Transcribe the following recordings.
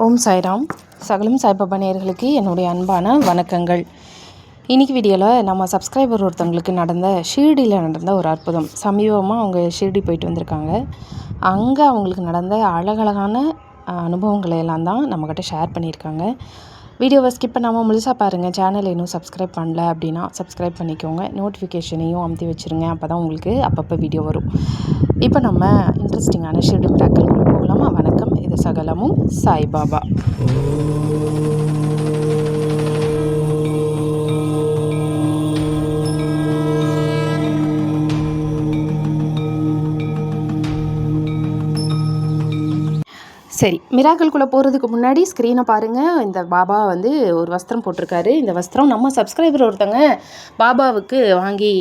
ஓம் சாய்ராம். சகலம் சாய்பாபா நேயர்களுக்கு என்னுடைய அன்பான வணக்கங்கள். இன்றைக்கி வீடியோவில் நம்ம சப்ஸ்கிரைபர் ஒருத்தவங்களுக்கு ஷீரடியில் நடந்த ஒரு அற்புதம். சமீபமாக அவங்க ஷீரடி போயிட்டு வந்திருக்காங்க. அங்கே அவங்களுக்கு நடந்த அழகழகான அனுபவங்களை எல்லாம் தான் நம்மக்கிட்ட ஷேர் பண்ணியிருக்காங்க. வீடியோவை ஸ்கிப் பண்ணாமல் முழுசாக பாருங்கள். சேனலை இன்னும் சப்ஸ்கிரைப் பண்ணல அப்படின்னா சப்ஸ்கிரைப் பண்ணிக்கோங்க. நோட்டிஃபிகேஷனையும் அமுத்தி வச்சுருங்க. அப்போ தான் உங்களுக்கு அப்பப்போ வீடியோ வரும். இப்போ நம்ம இன்ட்ரெஸ்டிங்கான ஷீரடி மிராக்கிள்குள்ளே போகலாமா? வணக்கம். இது சகலமும் சாய்பாபா. சரி, மிராக்கிள்குள்ளே போகிறதுக்கு முன்னாடி ஸ்க்ரீனை பாருங்கள். இந்த பாபா ஒரு வஸ்திரம் போட்டிருக்காரு. இந்த வஸ்திரம் நம்ம சப்ஸ்கிரைபர் ஒருத்தங்க பாபாவுக்கு வாங்கி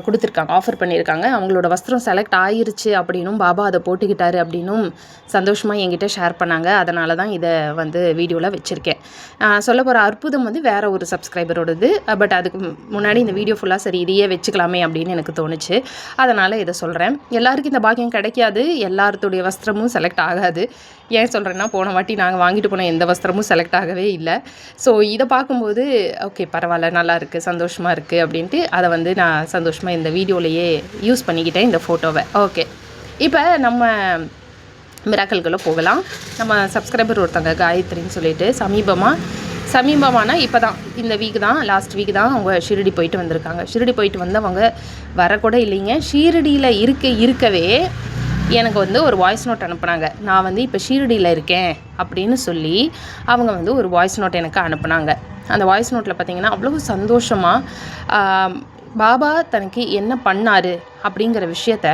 கொடுத்துருக்காங்க, ஆஃபர் பண்ணியிருக்காங்க. அவங்களோட வஸ்திரம் செலக்ட் ஆயிருச்சு அப்படின்னும் பாபா அதை போட்டுக்கிட்டாரு அப்படின்னும் சந்தோஷமாக என்கிட்ட ஷேர் பண்ணாங்க. அதனால தான் இதை வீடியோவில் வச்சுருக்கேன். சொல்ல போகிற அற்புதம் வேறு ஒரு சப்ஸ்கிரைபரோடது. பட் அதுக்கு முன்னாடி இந்த வீடியோ ஃபுல்லாக சரி இதையே வச்சுக்கலாமே அப்படின்னு எனக்கு தோணுச்சு. அதனால் இதை சொல்கிறேன். எல்லாருக்கும் இந்த பாக்கியம் கிடைக்காது. எல்லாருடைய வஸ்திரமும் செலக்ட் ஆகாது. ஏன் சொல்கிறேன்னா, போன வாட்டி நாங்கள் வாங்கிட்டு போன எந்த வஸ்திரமும் செலக்ட் ஆகவே இல்லை. ஸோ இதை பார்க்கும்போது ஓகே பரவாயில்ல, நல்லா இருக்குது, சந்தோஷமாக இருக்குது அப்படின்ட்டு அதை நான் சந்தோஷமாக இந்த வீடியோலையே யூஸ் பண்ணிக்கிட்டேன் இந்த ஃபோட்டோவை. ஓகே, இப்போ நம்ம மிராக்கிள்குள்ளே போகலாம். நம்ம சப்ஸ்கிரைபர் ஒருத்தங்க காயத்ரின்னு சொல்லிட்டு சமீபமான இப்போ தான் இந்த வீக் தான், லாஸ்ட் வீக் தான் அவங்க ஷீரடி போயிட்டு வந்திருக்காங்க. ஷீரடி போயிட்டு வந்தவங்க வரக்கூட இல்லைங்க. ஷீரடியில் இருக்கவே எனக்கு ஒரு வாய்ஸ் நோட் அனுப்புனாங்க. நான் இப்போ ஷீரடியில் இருக்கேன் அப்படின்னு சொல்லி அவங்க ஒரு வாய்ஸ் நோட் எனக்கு அனுப்புனாங்க. அந்த வாய்ஸ் நோட்டில் பார்த்திங்கன்னா அவ்வளோ சந்தோஷமாக பாபா தனக்கு என்ன பண்ணார் அப்படிங்கிற விஷயத்த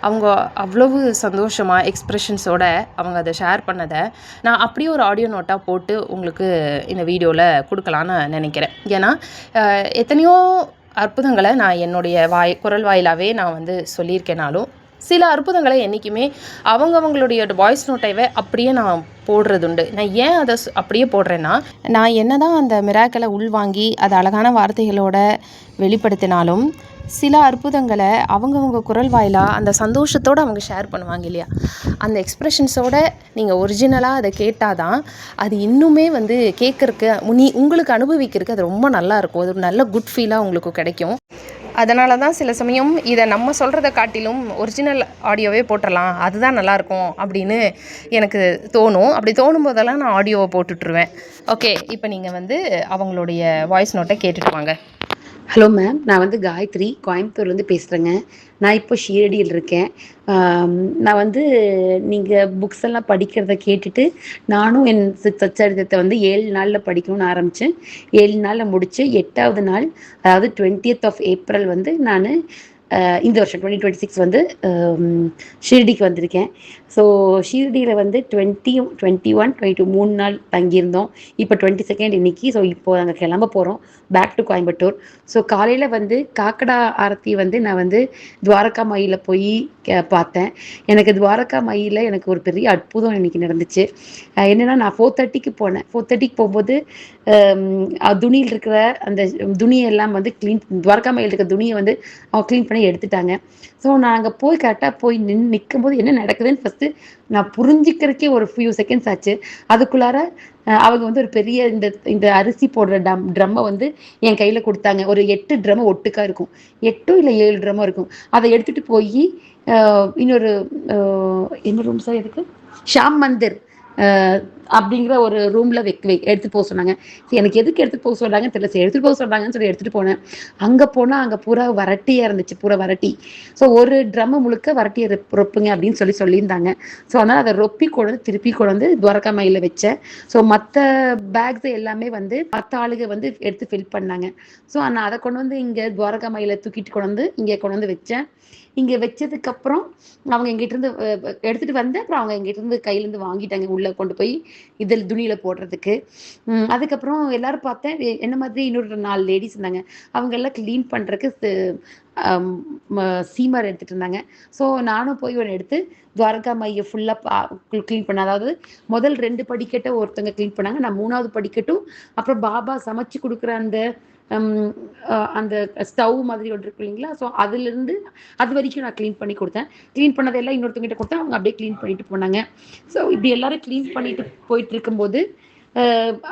அவங்க அவ்வளவு சந்தோஷமாக எக்ஸ்ப்ரெஷன்ஸோடு அவங்க அதை ஷேர் பண்ணதை நான் அப்படியே ஒரு ஆடியோ நோட்டாக போட்டு உங்களுக்கு இந்த வீடியோவில் கொடுக்கலான்னு நினைக்கிறேன். ஏன்னா எத்தனையோ அற்புதங்களை நான் என்னுடைய குரல் வாயிலாகவே நான் சொல்லியிருக்கேனாலும் சில அற்புதங்களை என்றைக்குமே அவங்களுடைய வாய்ஸ் நோட்டைவே அப்படியே நான் போடுறதுண்டு. நான் ஏன் அதை அப்படியே போடுறேன்னா, நான் என்ன தான் அந்த மிராக்களை உள்வாங்கி அதை அழகான வார்த்தைகளோட வெளிப்படுத்தினாலும் சில அற்புதங்களை அவங்கவுங்க குரல் வாயிலாக அந்த சந்தோஷத்தோடு அவங்க ஷேர் பண்ணுவாங்க இல்லையா, அந்த எக்ஸ்ப்ரெஷன்ஸோடு நீங்கள் ஒரிஜினலாக அதை கேட்டால் தான் அது இன்னுமே கேட்குறக்கு உங்களுக்கு அனுபவிக்கிறதுக்கு அது ரொம்ப நல்லாயிருக்கும். அது ஒரு நல்ல குட் ஃபீலாக உங்களுக்கு கிடைக்கும். அதனால தான் சில சமயம் இதை நம்ம சொல்கிறத காட்டிலும் ஒரிஜினல் ஆடியோவே போட்டுடலாம், அதுதான் நல்லாயிருக்கும் அப்படின்னு எனக்கு தோணும். அப்படி தோணும் போதெல்லாம் நான் ஆடியோவை போட்டுட்ருவேன். ஓகே, இப்போ நீங்கள் அவங்களுடைய வாய்ஸ் நோட்டை கேட்டுட்டு வாங்க. ஹலோ மேம், நான் காயத்ரி கோயம்புத்தூர்லேருந்து பேசுகிறேங்க. நான் இப்போ ஷீரடியில் இருக்கேன். நான் நீங்கள் புக்ஸ் எல்லாம் படிக்கிறத கேட்டுட்டு நானும் என் சச்சரித்தத்தை 7 நாளில் படிக்கணும்னு ஆரம்பித்தேன். 7 நாளில் முடித்து 8வது நாள், அதாவது 20th ஏப்ரல் நான் இந்த வருஷம் 2026 ஷீரடிக்கு வந்திருக்கேன். ஸோ ஷீரடியில் 20, 21, 22 3 நாள் தங்கியிருந்தோம். இப்போ 22 இன்னைக்கு. ஸோ இப்போது நாங்கள் கிளம்ப போகிறோம் பேக் டு கோயம்புத்தூர். ஸோ காலையில் காக்கடா ஆரத்தி நான் துவாரகா மாயில் போய் பார்த்தேன். எனக்கு துவாரகா மாயில் எனக்கு ஒரு பெரிய அற்புதம் இன்றைக்கி நடந்துச்சு. என்னென்னா, நான் 4:30க்கு போனேன். 4:30க்கு போகும்போது துணியில் இருக்கிற அந்த துணியெல்லாம் துவாரகா மாயில் இருக்கிற துணியை அவங்க க்ளீன் பண்ணி எடுத்துட்டாங்க. ஸோ நான் அங்கே போய் கரெக்டாக போய் நிற்கும்போது என்ன நடக்குதுன்னு ஃபஸ்ட்டு நான் புரிஞ்சிக்கிறதுக்கே ஒரு ஃபியூ செகண்ட்ஸ் ஆச்சு. அதுக்குள்ளார அவங்க ஒரு பெரிய இந்த அரிசி போடுற ட்ரம்மை என் கையில் கொடுத்தாங்க. ஒரு 8 ட்ரம்மு ஒட்டுக்காக இருக்கும், 8 இல்லை 7 ட்ரம்மும் இருக்கும். அதை எடுத்துகிட்டு போய் இன்னொரு என்ன ரூம் சார், எதுக்கு ஷாம் மந்திர் அப்படிங்கிற ஒரு ரூமில் எடுத்துகிட்டு போக சொன்னாங்க. எனக்கு எதுக்கு எடுத்துகிட்டு போக சொல்கிறாங்கன்னு தெரியல. சரி, எடுத்துகிட்டு போக சொல்கிறாங்கன்னு சொல்லி எடுத்துகிட்டு போனேன். அங்கே போனால் அங்கே பூரா வரட்டியாக இருந்துச்சு, பூரா வரட்டி. ஸோ ஒரு ட்ரம்மு முழுக்க வரட்டியை ரொப்புங்க அப்படின்னு சொல்லியிருந்தாங்க. ஸோ அதனால் அதை ரொப்பி திருப்பி கொண்டு துவாரகா மாயில் வச்சேன். ஸோ மற்ற பேக்ஸ் எல்லாமே மற்ற ஆளுக எடுத்து ஃபில் பண்ணாங்க. ஸோ நான் அதை கொண்டு இங்கே துவாரகா மாயில் தூக்கிட்டு இங்கே கொண்டு வச்சேன். இங்கே வச்சதுக்கப்புறம் அவங்க எங்கிட்டேருந்து எடுத்துகிட்டு அப்புறம் அவங்க எங்கிட்டேருந்து கையிலேருந்து வாங்கிட்டாங்க உள்ளே கொண்டு போய் இதில் துணியில் போடுறதுக்கு. அதுக்கப்புறம் எல்லோரும் பார்த்தேன், என்ன மாதிரி இன்னொரு 4 லேடிஸ் இருந்தாங்க. அவங்க எல்லாம் க்ளீன் பண்ணுறதுக்கு சீமர் எடுத்துகிட்டு இருந்தாங்க. ஸோ நானும் போய் ஒன்று எடுத்து துவாரகா மையை ஃபுல்லாக க்ளீன் பண்ணேன். அதாவது முதல் 2 படிக்கட்டை ஒருத்தங்க க்ளீன் பண்ணாங்க, நான் 3வது படிக்கட்டும் அப்புறம் பாபா சமைச்சு கொடுக்குற அந்த அந்த ஸ்டவ் மாதிரி ஒன்று இருக்கு இல்லைங்களா, ஸோ அதுலேருந்து அது வரைக்கும் நான் க்ளீன் பண்ணி கொடுத்தேன். க்ளீன் பண்ணதெல்லாம் இன்னொருத்தவங்கிட்ட கொடுத்தேன். அவங்க அப்படியே க்ளீன் பண்ணிட்டு போனாங்க. ஸோ இப்படி எல்லாரும் க்ளீன் பண்ணிட்டு போயிட்டு இருக்கும்போது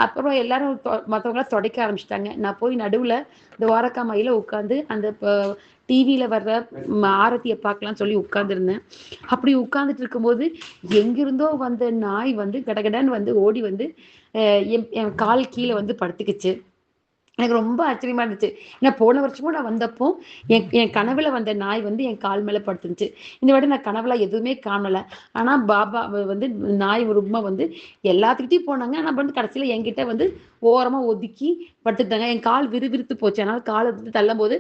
அப்புறம் எல்லாரும் மற்றவங்களாம் துடைக்க ஆரம்பிச்சிட்டாங்க. நான் போய் நடுவில் துவாரகாமாயில உட்காந்து அந்த டிவியில் வர்ற ஆரத்தியை பார்க்கலாம்னு சொல்லி உட்காந்துருந்தேன். அப்படி உட்காந்துட்டு இருக்கும்போது எங்கிருந்தோ வந்த நாய் வந்து கடகடன்னு வந்து ஓடி வந்து என் கால் கீழே வந்து படுத்துக்குச்சு. எனக்கு ரொம்ப ஆச்சரியமா இருந்துச்சு. ஏன்னா போன வருஷமும் நான் வந்தப்போ என் கனவுல வந்த நாய் வந்து என் கால் மேல படுத்துருந்துச்சு. இந்த வாட்டி நான் கனவுல எதுவுமே காணல. ஆனா பாபா வந்து நாய் ரூபமா வந்து எல்லாத்துக்கிட்டையும் போனாங்க. ஆனா வந்து கடைசியில என்கிட்ட வந்து ஓரமா ஒதுக்கி படுத்துட்டாங்க. என் கால் விறுவிறுத்து போச்சு. அதனால காலை வந்து தள்ளும்போது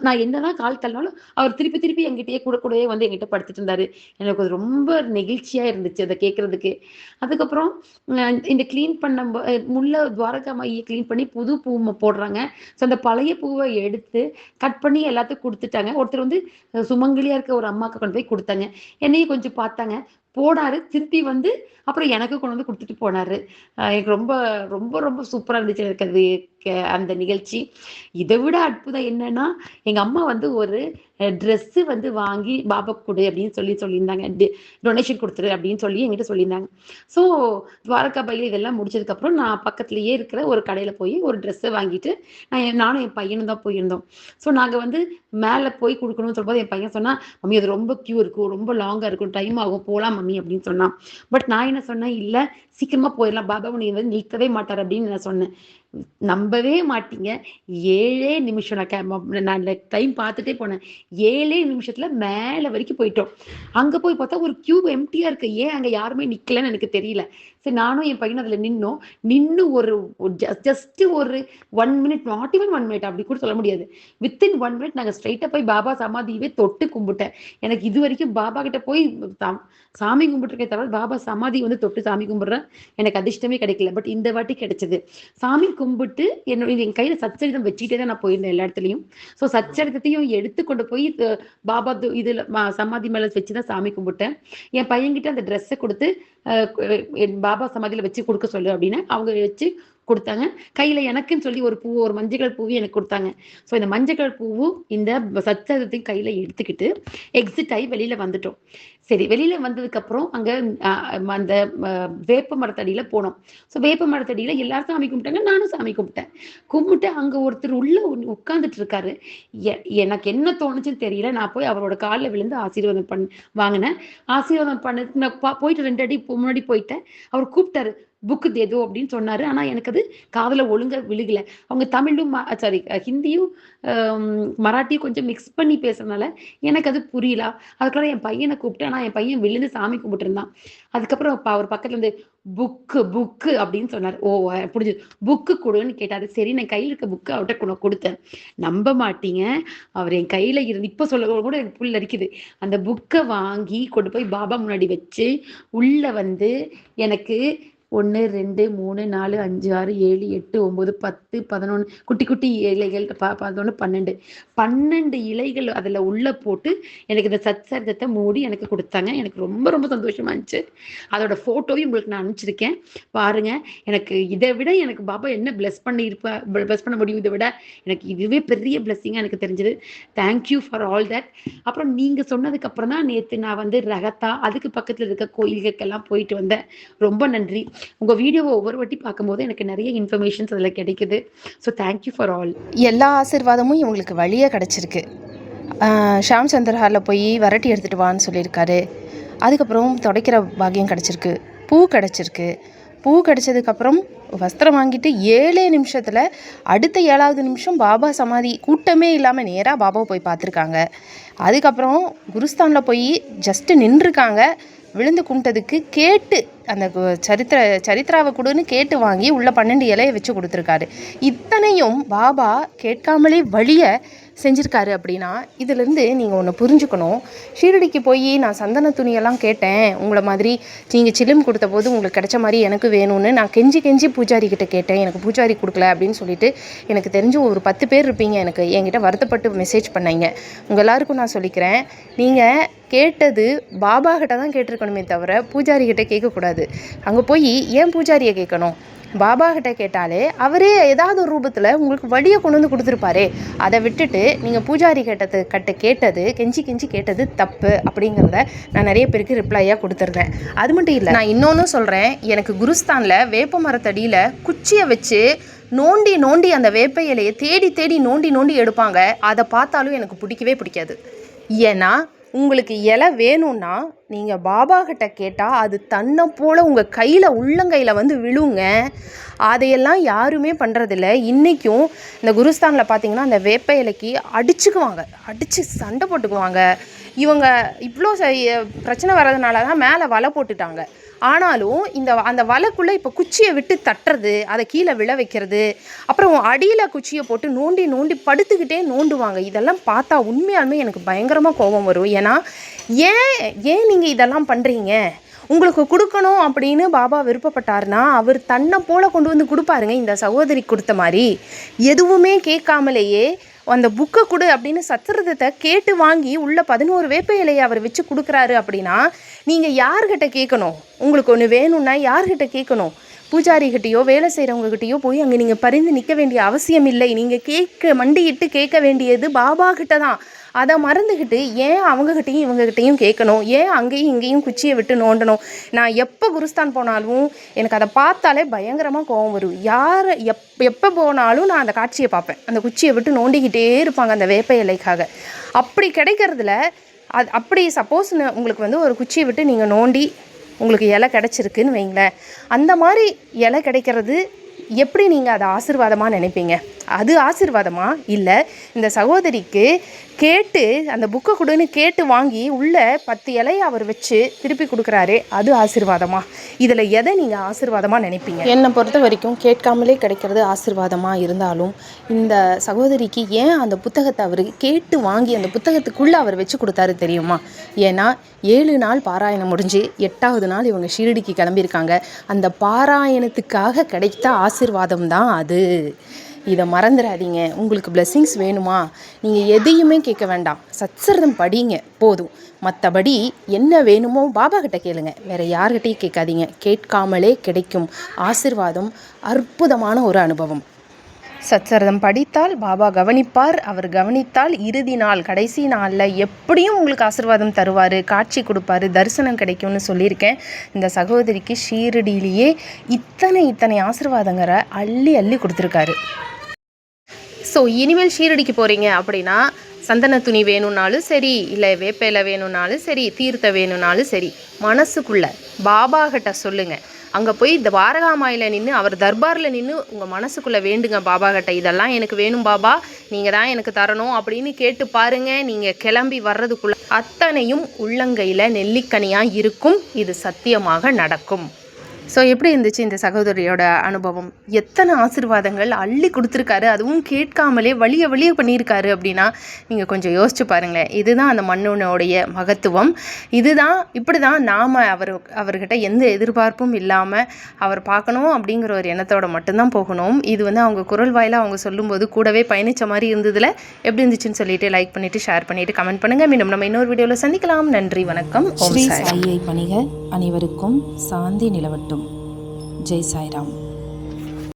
நான் என்னதான் கால் தள்ளினாலும் அவர் திருப்பி திருப்பி என்கிட்டயே கூடயே வந்து என்கிட்ட படுத்துட்டு இருந்தாரு. எனக்கு அது ரொம்ப நெகிழ்ச்சியா இருந்துச்சு அதை கேட்கறதுக்கு. அதுக்கப்புறம் இந்த கிளீன் பண்ண முல்லை துவாரகா மையை கிளீன் பண்ணி புது பூ போடுறாங்க. ஸோ அந்த பழைய பூவை எடுத்து கட் பண்ணி எல்லாத்துக்கும் கொடுத்துட்டாங்க. ஒருத்தர் வந்து சுமங்கலியா இருக்க ஒரு அம்மாவுக்கு கொண்டு போய் கொடுத்தாங்க. என்னையும் கொஞ்சம் பார்த்தாங்க, போனாரு, திருப்பி வந்து அப்புறம் எனக்கு கொண்டு வந்து கொடுத்துட்டு போனாரு. எனக்கு ரொம்ப ரொம்ப ரொம்ப சூப்பரா இருந்துச்சு எனக்கு அது அந்த நிகழ்ச்சி. இதை விட அற்புதம் என்னன்னா, எங்க அம்மா வந்து ஒரு ட்ரெஸ்ஸு வந்து வாங்கி பாபா கொடு அப்படின்னு சொல்லியிருந்தாங்க. டொனேஷன் கொடுத்துரு அப்படின்னு சொல்லி என்கிட்ட சொல்லியிருந்தாங்க. ஸோ துவாரகாபாயில் இதெல்லாம் முடிச்சதுக்கப்புறம் நான் பக்கத்துலேயே இருக்கிற ஒரு கடையில் போய் ஒரு ட்ரெஸ்ஸை வாங்கிட்டு நானும் என் பையனும் தான் போயிருந்தோம். ஸோ நாங்கள் வந்து மேலே போய் கொடுக்கணும்னு சொல்லும்போது என் பையன் சொன்னால், மம்மி அது ரொம்ப கியூ இருக்கும், ரொம்ப லாங்காக இருக்கும், டைம் ஆகும், போகலாம் மம்மி அப்படின்னு சொன்னான். பட் நான் என்ன சொன்னேன், இல்லை சீக்கிரமா போயிடலாம், பாபா உன்னை வந்து நிற்கவே மாட்டார் அப்படின்னு நான் சொன்னேன். நம்பவே மாட்டீங்க, 7 நிமிஷம் நான் டைம் பார்த்துட்டே போனேன். 7 நிமிஷத்துல மேலே வரைக்கும் போயிட்டோம். அங்கே போய் பார்த்தா ஒரு கியூ எம்டியா இருக்கு. ஏன் அங்கே யாருமே நிற்கலன்னு எனக்கு தெரியல. சரி நானும் என் பையனும் அதில் நின்று ஒரு ஜஸ்ட் ஒரு 1 மினிட், நாட் ஈவன் 1 மினிட் அப்படி கூட சொல்ல முடியாது, வித்தின் 1 மினிட் நாங்கள் ஸ்ட்ரைட்டாக போய் பாபா சமாதியவே தொட்டு கும்பிட்டேன். எனக்கு இது வரைக்கும் பாபா கிட்ட போய் சாமி கும்பிட்டுருக்கே தவிர பாபா சமாதி வந்து தொட்டு சாமி கும்பிட்றேன் எனக்கு அதிர்ஷ்டமே கிடைக்கல. பட் இந்த வாட்டி கிடைச்சது. சாமி கும்பிட்டு என் கையில் சச்சரிதம் வச்சுக்கிட்டே தான் நான் போயிருந்தேன் எல்லா இடத்துலையும். ஸோ சச்சரிதத்தையும் எடுத்து கொண்டு போய் பாபா இதில் சமாதி மேலே வச்சு தான் சாமி கும்பிட்டேன். என் பையன்கிட்ட அந்த ட்ரெஸ்ஸை கொடுத்து என் பாபா சமாதியில் வச்சு கொடுக்க சொல்லு அப்படின்னு அவங்க வச்சு கொடுத்தாங்க. கையில் எனக்குன்னு சொல்லி ஒரு பூ, ஒரு மஞ்சள் பூவும் எனக்கு கொடுத்தாங்க. ஸோ இந்த மஞ்சள் பூவும் இந்த சச்சரிதத்தையும் கையில் எடுத்துக்கிட்டு எக்ஸிட் ஆகி வெளியில் வந்துட்டோம். சரி வெளியில் வந்ததுக்கப்புறம் அங்கே அந்த வேப்ப மரத்தடியில் போனோம். ஸோ வேப்ப மரத்தடியில் எல்லாரும் சாமி கும்பிட்டாங்க, நானும் சாமி கும்பிட்டு அங்கே ஒருத்தர் உள்ள உட்காந்துட்டு இருக்காரு. எனக்கு என்ன தோணுச்சுன்னு தெரியல. நான் போய் அவரோட காலில் விழுந்து ஆசீர்வாதம் வாங்கினேன். ஆசீர்வாதம் பண்ண நான் போயிட்டு 2 அடி முன்னாடி போயிட்டேன். அவர் கூப்பிட்டாரு, புக்கு தேதோ அப்படின்னு சொன்னாரு. ஆனா எனக்கு அது காதுல ஒழுங்கா விழுகல. அவங்க தமிழும் சாரி ஹிந்தியும் மராட்டியும் கொஞ்சம் மிக்ஸ் பண்ணி பேசுறதுனால எனக்கு அது புரியல. அதுக்குள்ள என் பையனை கூப்பிட்டு, ஆனா என் பையன் விழுந்து சாமி கும்பிட்டு இருந்தான். அதுக்கப்புறம் அவர் பக்கத்துல இருந்து புக்கு அப்படின்னு சொன்னார். ஓ புரிஞ்சு, புக்கு கொடுன்னு கேட்டாரு. சரி நான் கையில் இருக்க புக்கு அவர்கிட்ட கொடுத்தேன். நம்ப மாட்டீங்க, அவர் என் கையில இருந்து இப்ப சொல்ல கூட எனக்கு புல் அரிக்குது. அந்த புக்கை வாங்கி கொண்டு போய் பாபா முன்னாடி வச்சு உள்ள வந்து எனக்கு 1 2 3 4 5 6 7 8 9 10 11 குட்டி குட்டி இலைகள் 11 12 இலைகள் அதில் உள்ள போட்டு எனக்கு இந்த சச்சரிதத்தை மூடி எனக்கு கொடுத்தாங்க. எனக்கு ரொம்ப ரொம்ப சந்தோஷமா இருந்துச்சு. அதோட ஃபோட்டோவையும் உங்களுக்கு நான் அனுப்பிச்சிருக்கேன், பாருங்க. எனக்கு இதை விட எனக்கு பாபா என்ன பிளஸ் பண்ண முடியும், இதை விட எனக்கு இதுவே பெரிய பிளஸ்ஸிங்காக எனக்கு தெரிஞ்சது. Thank you for all that. அப்புறம் நீங்கள் சொன்னதுக்கு அப்புறம் தான் நேற்று நான் வந்து ரகத்தா அதுக்கு பக்கத்தில் இருக்க கோயில்களுக்கெல்லாம் போயிட்டு வந்தேன். ரொம்ப நன்றி. உங்கள் வீடியோவை ஒவ்வொரு வாட்டி பார்க்கும்போது எனக்கு நிறைய இன்ஃபர்மேஷன்ஸ் அதில் கிடைக்குது. So thank you for all. எல்லா ஆசீர்வாதமும் இவங்களுக்கு வழியாக கிடச்சிருக்கு. ஷாம் சந்தர்ஹாலில் போய் வரட்டி எடுத்துகிட்டு வான்னு சொல்லியிருக்காரு. அதுக்கப்புறம் துடைக்கிற பாக்கியம் கிடச்சிருக்கு, பூ கிடச்சிருக்கு. பூ கிடச்சதுக்கப்புறம் வஸ்திரம் வாங்கிட்டு 7 நிமிஷத்தில் அடுத்த 7வது நிமிஷம் பாபா சமாதி கூட்டமே இல்லாமல் நேராக பாபாவை போய் பார்த்துருக்காங்க. அதுக்கப்புறம் குருஸ்தானில் போய் ஜஸ்ட்டு நின்றுருக்காங்க. விழுந்து கும்பிட்டதுக்கு கேட்டு அந்த சரித்திராவை கொடுன்னு கேட்டு வாங்கி உள்ள 12 இலையை வச்சு கொடுத்துருக்காரு. இத்தனையும் பாபா கேட்காமலே வழியை செஞ்சுருக்காரு. அப்படின்னா இதிலேருந்து நீங்கள் ஒன்று புரிஞ்சுக்கணும். ஷீரடிக்கு போய் நான் சந்தன துணியெல்லாம் கேட்டேன், உங்களை மாதிரி நீங்கள் சிலிம் கொடுத்த போது உங்களுக்கு கிடைச்ச மாதிரி எனக்கு வேணும்னு நான் கெஞ்சி பூஜாரி கிட்ட கேட்டேன், எனக்கு பூஜாரி கொடுக்கல அப்படின்னு சொல்லிட்டு எனக்கு தெரிஞ்சு ஒரு 10 பேர் இருப்பீங்க என்கிட்ட வருத்தப்பட்டு மெசேஜ் பண்ணீங்க. உங்கள் எல்லாருக்கும் நான் சொல்லிக்கிறேன், நீங்கள் கேட்டது பாபா கிட்ட தான் கேட்டிருக்கணுமே தவிர பூஜாரி கிட்ட கேட்கக்கூடாது. அங்கே போய் ஏன் பூஜாரியை கேட்கணும்? பாபா கிட்ட கேட்டாலே அவரே ஏதாவது ஒரு ரூபத்தில் உங்களுக்கு வழியை கொண்டு வந்து கொடுத்துருப்பாரே. அதை விட்டுட்டு நீங்கள் பூஜாரி கேட்டது கெஞ்சி கெஞ்சி கேட்டது தப்பு அப்படிங்கிறத நான் நிறைய பேருக்கு ரிப்ளையாக கொடுத்துருந்தேன். அது மட்டும் இல்லை, நான் இன்னொன்று சொல்கிறேன். எனக்கு குருஸ்தானில் வேப்ப மரத்தடியில் குச்சியை வச்சு நோண்டி அந்த வேப்ப இலையை தேடி நோண்டி எடுப்பாங்க. அதை பார்த்தாலும் எனக்கு பிடிக்காது. ஏன்னா உங்களுக்கு இலை வேணும்னா நீங்கள் பாபா கிட்ட கேட்டால் அது தன்னை போல் உங்கள் கையில் உள்ளங்கையில் வந்து விழுங்க. அதையெல்லாம் யாருமே பண்ணுறதில்ல. இன்றைக்கும் இந்த குருஸ்தானில் பார்த்திங்கன்னா அந்த வேப்ப இலைக்கு அடித்து சண்டை போட்டுக்குவாங்க. இவங்க இவ்வளோ பிரச்சனை வர்றதுனால தான் மேலே வலை போட்டுட்டாங்க. ஆனாலும் அந்த வலைக்குள்ளே இப்போ குச்சியை விட்டு தட்டுறது, அதை கீழே விழ வைக்கிறது, அப்புறம் அடியில் குச்சியை போட்டு நோண்டி படுத்துக்கிட்டே நோண்டுவாங்க. இதெல்லாம் பார்த்தா உண்மையாலுமே எனக்கு பயங்கரமாக கோபம் வரும். ஏன்னா ஏன் நீங்கள் இதெல்லாம் பண்ணுறீங்க? உங்களுக்கு கொடுக்கணும் அப்படின்னு பாபா விருப்பப்பட்டார்னா அவர் தன்னை போல் கொண்டு வந்து கொடுப்பாருங்க. இந்த சகோதரி கொடுத்த மாதிரி எதுவுமே கேட்காமலேயே அந்த புக்கை கொடு அப்படின்னு சத்திரத்தை கேட்டு வாங்கி உள்ள 11 வேப்ப இலையை அவர் வச்சு கொடுக்குறாரு அப்படின்னா நீங்கள் யார்கிட்ட கேட்கணும்? உங்களுக்கு ஒன்று வேணும்னா யார்கிட்ட கேட்கணும்? பூஜாரிகிட்டையோ வேலை செய்கிறவங்ககிட்டையோ போய் அங்கே நீங்கள் பரிந்து நிற்க வேண்டிய அவசியம் இல்லை. நீங்கள் மண்டியிட்டு கேட்க வேண்டியது பாபா கிட்ட தான். அதை மறந்துக்கிட்டு ஏன் அவங்ககிட்டையும் இவங்ககிட்டையும் கேட்கணும்? ஏன் அங்கேயும் இங்கேயும் குச்சியை விட்டு நோண்டணும்? நான் எப்போ குருஸ்தான் போனாலும் எனக்கு அதை பார்த்தாலே பயங்கரமாக கோபம் வரும். எப்போ போனாலும் நான் அந்த காட்சியை பார்ப்பேன். அந்த குச்சியை விட்டு நோண்டிக்கிட்டே இருப்பாங்க அந்த வேப்ப இலைக்காக. அப்படி கிடைக்கிறதுல அப்படி சப்போஸ் உங்களுக்கு வந்து ஒரு குச்சியை விட்டு நீங்கள் நோண்டி உங்களுக்கு இலை கிடச்சிருக்குன்னு வைங்களேன், அந்த மாதிரி இலை கிடைக்கிறது எப்படி நீங்கள் அதை ஆசீர்வாதமாக நினைப்பீங்க? அது ஆசீர்வாதமா? இல்லை இந்த சகோதரிக்கு கேட்டு அந்த புக்கை கொடுன்னு கேட்டு வாங்கி உள்ள 10 இலையை அவர் வச்சு திருப்பி கொடுக்குறாரே, அது ஆசீர்வாதமா? இதில் எதை நீங்கள் ஆசீர்வாதமாக நினைப்பீங்க? என்னை பொறுத்த வரைக்கும் கேட்காமலே கிடைக்கிறது ஆசீர்வாதமாக இருந்தாலும் இந்த சகோதரிக்கு ஏன் அந்த புத்தகத்தை அவர் கேட்டு வாங்கி அந்த புத்தகத்துக்குள்ளே அவர் வச்சு கொடுத்தாரு தெரியுமா? ஏன்னா 7 நாள் பாராயணம் முடிஞ்சு 8வது நாள் இவங்க ஷீரடிக்கு கிளம்பியிருக்காங்க. அந்த பாராயணத்துக்காக கிடைத்த ஆசீர்வாதம் தான் அது. இதை மறந்துடாதீங்க. உங்களுக்கு பிளெஸ்ஸிங்ஸ் வேணுமா? நீங்கள் எதையுமே கேட்க வேண்டாம், சத்சரிதம் படிங்க போதும். மற்றபடி என்ன வேணுமோ பாபா கிட்ட கேளுங்க, வேறு யார்கிட்டையும் கேட்காதீங்க. கேட்காமலே கிடைக்கும் ஆசீர்வாதம் அற்புதமான ஒரு அனுபவம். சத்சரிதம் படித்தால் பாபா கவனிப்பார். அவர் கவனித்தால் இறுதி நாள் கடைசி நாளில் எப்படியும் உங்களுக்கு ஆசீர்வாதம் தருவார், காட்சி கொடுப்பார், தரிசனம் கிடைக்கும்னு சொல்லியிருக்கேன். இந்த சகோதரிக்கு ஷீரடியிலேயே இத்தனை ஆசீர்வாதங்களை அள்ளி கொடுத்துருக்காரு. ஸோ இனிமேல் ஷீரடிக்கு போகிறீங்க அப்படின்னா சந்தன துணி வேணும்னாலும் சரி, இல்லை வேப்பையில வேணும்னாலும் சரி, தீர்த்த வேணும்னாலும் சரி, மனசுக்குள்ளே பாபா கிட்ட சொல்லுங்கள். அங்கே போய் இந்த வாரகாமாயில் நின்று அவர் தர்பாரில் நின்று உங்கள் மனசுக்குள்ளே வேண்டுங்க பாபா கிட்ட, இதெல்லாம் எனக்கு வேணும் பாபா, நீங்கள் தான் எனக்கு தரணும் அப்படின்னு கேட்டு பாருங்கள். நீங்கள் கிளம்பி வர்றதுக்குள்ளே அத்தனையும் உள்ளங்கையில் நெல்லிக்கனியாக இருக்கும். இது சத்தியமாக நடக்கும். ஸோ எப்படி இருந்துச்சு இந்த சகோதரியோட அனுபவம்? எத்தனை ஆசீர்வாதங்கள் அள்ளி கொடுத்துருக்காரு, அதுவும் கேட்காமலே வழிய பண்ணியிருக்காரு அப்படின்னா நீங்கள் கொஞ்சம் யோசிச்சு பாருங்களேன். இதுதான் அந்த மண்ணுடைய மகத்துவம். இப்படி தான் நாம் அவர்கிட்ட எந்த எதிர்பார்ப்பும் இல்லாமல் அவர் பார்க்கணும் அப்படிங்கிற ஒரு எண்ணத்தோட மட்டும்தான் போகணும். இது வந்து அவங்க குரல் வாயிலாக அவங்க சொல்லும்போது கூடவே பயணித்த மாதிரி இருந்ததில் எப்படி இருந்துச்சுன்னு சொல்லிட்டு லைக் பண்ணிவிட்டு ஷேர் பண்ணிவிட்டு கமெண்ட் பண்ணுங்கள். மீண்டும் நம்ம இன்னொரு வீடியோவில் சந்திக்கலாம். நன்றி, வணக்கம். ஸ்ரீ சாயியை பணிக அனைவருக்கும் சாந்தி நிலவட்டும். ஜெய் சாய்ராம்.